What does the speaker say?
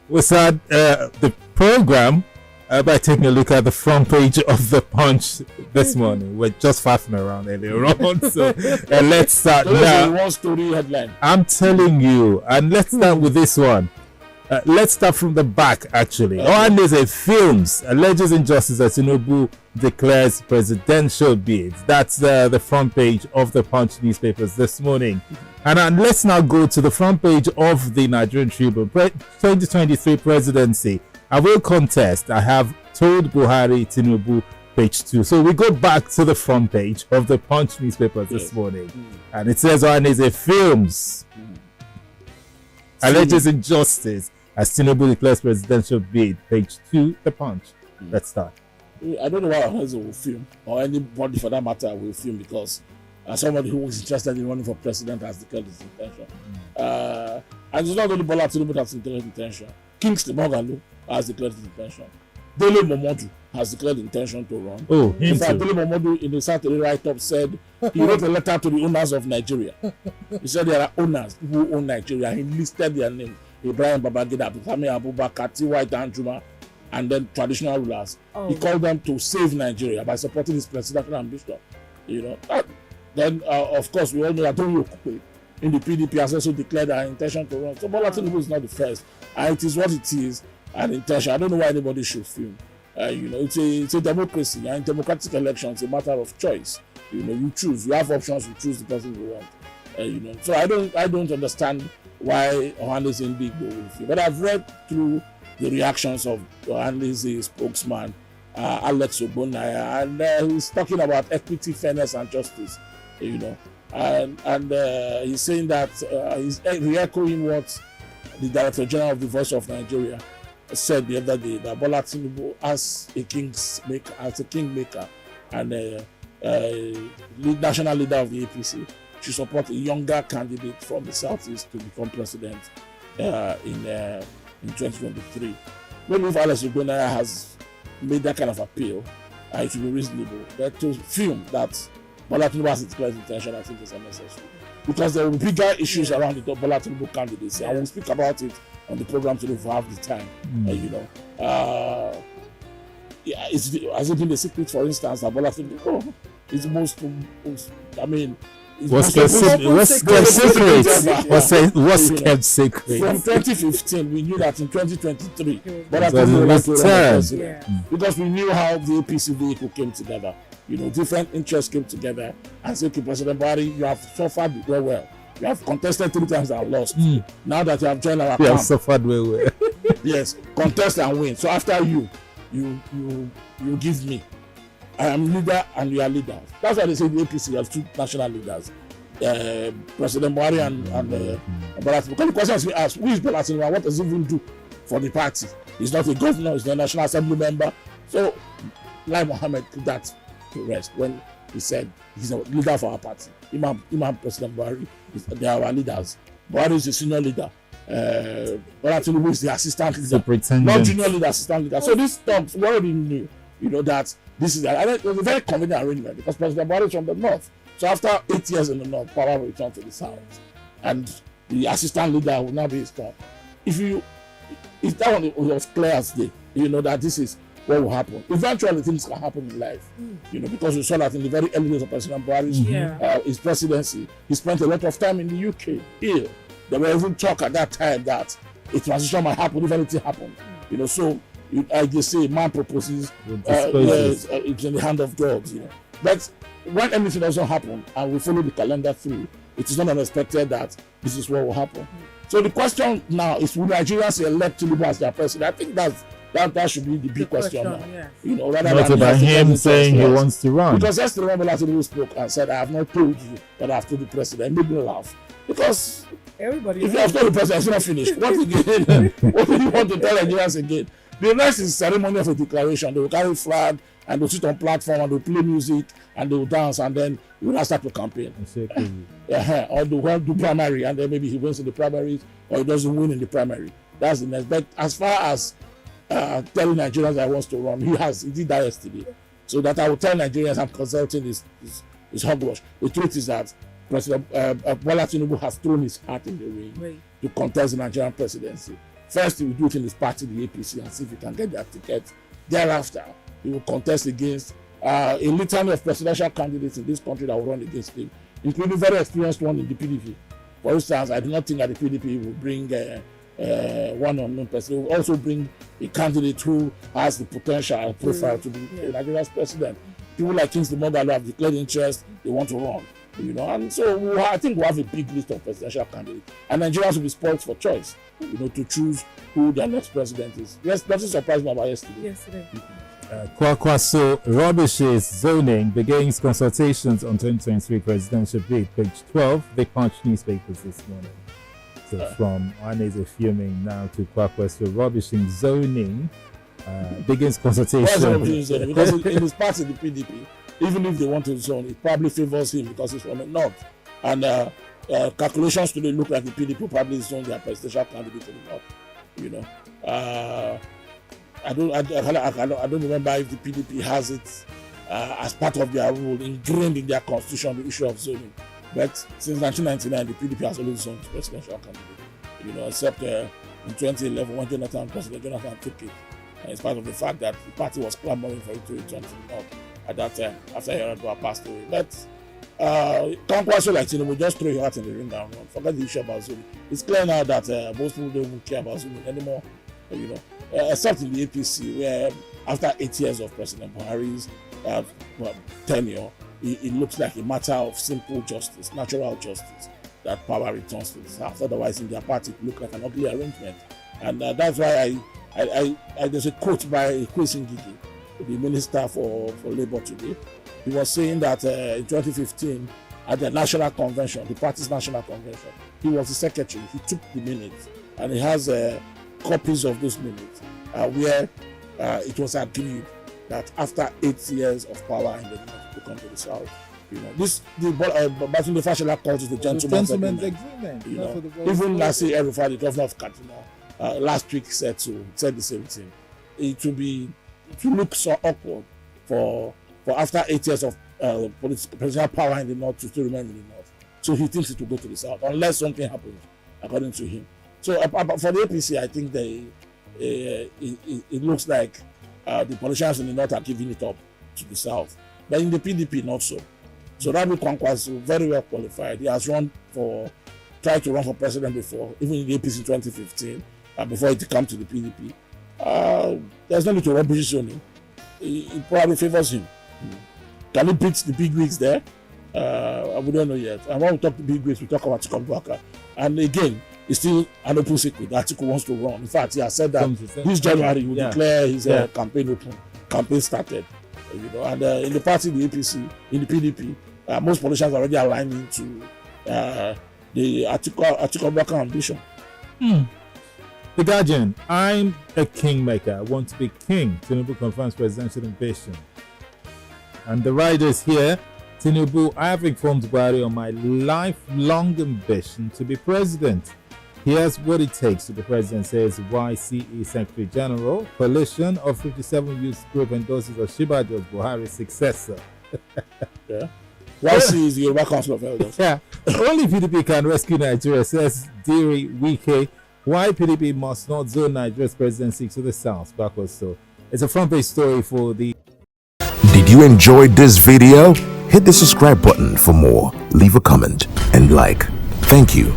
We start the program by taking a look at the front page of the Punch this morning. We're just faffing around earlier on, so let's start now. One story headline. I'm telling you, and let's start with this one. Let's start from the back, actually. Ohaneze films alleges injustice as Tinubu declares presidential bid. That's the front page of the Punch newspapers this morning. And let's now go to the front page of the Nigerian Tribune. 2023 presidency. I will contest. I have told Buhari, Tinubu, page 2. So we go back to the front page of the Punch newspapers this morning. And it says Ohaneze films alleges injustice as Tinubu declares presidential bid. Page 2, the Punch. Let's start. I don't know why Ohaneze will film, or anybody for that matter will film, because somebody who is interested in running for president has declared his intention. And it's not only Bola Tinubu that's declared his intention. Kingsley Moghalu has declared his intention. Dele Momodu has declared his intention to run. Oh, in fact, Dele Momodu in the Saturday write-up said he wrote a letter to the owners of Nigeria. He said there are owners who own Nigeria. He listed their names: Ibrahim Babangida, Abdulhamid Abubakar, T.Y. Danjuma, and then traditional rulers. He called them to save Nigeria by supporting his presidential ambition. Then, of course, we all know that Tony Okupe in the PDP has also declared our intention to run. So Bola Tinubu is not the first. And it is what it is, an intention. I don't know why anybody should film. It's a democracy. And in democratic elections, it's a matter of choice. You choose. You have options. You choose the person you want. So I don't understand why Ohaneze will film. But I've read through the reactions of Ohaneze's spokesman, Alex Ogbonnaya, and he's talking about equity, fairness, and justice. And he's saying that he's re-echoing what the Director General of the Voice of Nigeria said the other day, that Bola Tinubu as a kingmaker and a national leader of the APC should support a younger candidate from the southeast to become president in 2023. Maybe if Alex Ogbonnaya has made that kind of appeal, it should be reasonable. But to film that Bola Tinubu has declared intention, I think is unnecessary. Because there will be bigger issues around the Bola Tinubu candidacy. I will speak about it on the program today if I have the time. Has it been a secret, for instance, that Bola Tinubu is most what's kept secret? What's kept secret? From 2015, we knew that in 2023, Bola Tinubu was to run president, because we knew how the APC vehicle came together. Different interests came together and said, "Okay, President Buhari, you have suffered very well. You have contested 3 times and lost. Now that you have joined our camp, you have suffered very well." Yes, contest and win. So after you give me. I am leader and you are leader. That's why they say the APC have 2 national leaders, President Buhari and Bola Tinubu. Because the question is we ask, who is Bola Tinubu and what does he even do for the party? He's not a governor, he's not a National Assembly member. So Lai Mohammed put that to rest when he said he's a leader for our party. Imam President Buhari, they are our leaders. Buhari is the senior leader. Bola Tinubu is the assistant leader, not junior leader, assistant leader. So these talks, we already knew, that this is it was a very convenient arrangement because President Buhari is from the north. So after 8 years in the north, power will return to the south, and the assistant leader will now be his turn. If that one was clear as day, that this is what will happen. Eventually, things can happen in life, because we saw that in the very early days of President Buhari's his presidency, he spent a lot of time in the UK. Here, there were even talk at that time that a transition might happen if anything happened. So I just say man proposes, it's in the hand of God. But when anything doesn't happen and we follow the calendar through, it is not unexpected that this is what will happen. So the question now is, will Nigerians elect Tinubu as their president? I think that should be the big question now. Yeah. Rather not than about him saying he wants to run. Because yesterday Bola Tinubu spoke and said, "I have not told you that I have told the president." It made me laugh because if you have told the president, it's not finished. What again? What do you want to tell Nigerians again? The rest is ceremony of a declaration. They will carry flag and they'll sit on platform and they'll play music and they will dance and then we will start the campaign. Or they will do primary and then maybe he wins in the primaries or he doesn't win in the primary. That's the next. But as far as telling Nigerians that he wants to run, he did that yesterday. So that I will tell Nigerians I'm consulting is hogwash. The truth is that President Bola Tinubu has thrown his heart in the ring to contest the Nigerian presidency. First, he will do it in his party, the APC, and see if he can get their ticket. Thereafter, he will contest against a litany of presidential candidates in this country that will run against him, including very experienced one in the PDP. For instance, I do not think that the PDP will bring one unknown person. They will also bring a candidate who has the potential and profile to be Nigeria's president. People like Kingsley Moghalu have declared interest, they want to run. And so I think we'll have a big list of presidential candidates. And Nigerians will be spoiled for choice, to choose who their next president is. Yes, doesn't surprise me about yesterday. Kwakwaso rubbishes zoning begins consultations on 2023 presidential bid. Page 12, the Punch newspapers this morning. So from Aneze fuming now to Kwakwaso rubbishing zoning begins consultation. Because in his party, the PDP, even if they want to zone, it probably favors him because he's from the north. And calculations today look like the PDP probably zone their presidential candidate to the north. I don't remember if the PDP has it as part of their rule ingrained in their constitution, the issue of zoning. But since 1999, the PDP has always zoned presidential candidate. Except in 2011 when President Jonathan took it. In spite of the fact that the party was clamoring for it to return to the north at that time after Yar'Adua passed away. But Kwankwaso like Tinubu just throw your heart in the ring now. Forget the issue about zoning. It's clear now that most people don't even care about zoning anymore. Except in the APC, where after 8 years of President Buhari's tenure, it looks like a matter of simple justice, natural justice, that power returns to the South. Otherwise, in their party, it looks like an ugly arrangement. And that's why there's a quote by Kwesi Ngige, the Minister for Labour today. He was saying that in 2015, at the National Convention, the party's National Convention, he was the secretary. He took the minutes, and he has copies of those minutes where it was agreed that after 8 years of power in the north to come to the south, Batunde Fashola calls it the gentleman's agreement. Even Nasir El-Rufai, the governor of Kaduna, last week said the same thing. It will look so awkward for after 8 years of presidential power in the north to still remain in the north. So he thinks it will go to the south unless something happens, according to him. So for the APC, I think it looks like the politicians in the north are giving it up to the south. But in the PDP, not so. So Rabi Kwankwaso is very well qualified. He has tried to run for president before, even in the APC in 2015, before it came to the PDP. There's no need to rubbish zoning. It probably favors him. Can he beat the big wigs there? We don't know yet. And when we talk to big wigs, we talk about Atiku. And again, it's still an open secret. Atiku wants to run. In fact, he has said that this January he will declare his campaign open. Campaign started. And in the party, the APC, in the PDP, most politicians are already aligning to the Atiku ambition. The Guardian, I'm a kingmaker. I want to be king. Tinubu confirms presidential ambition. And the writers here, Tinubu, I have informed Buhari on my lifelong ambition to be president. Here's what it takes to be president, says YCE Secretary General. Coalition of 57 youth group endorses Osinbajo as Buhari's successor. YCE is the Yoruba Council of Elders. Only PDP can rescue Nigeria, says Diri Wike. Why PDP must not zone Nigeria's presidency to the south. Backwards, so it's a front page story for the. Did you enjoy this video? Hit the subscribe button for more. Leave a comment and like. Thank you.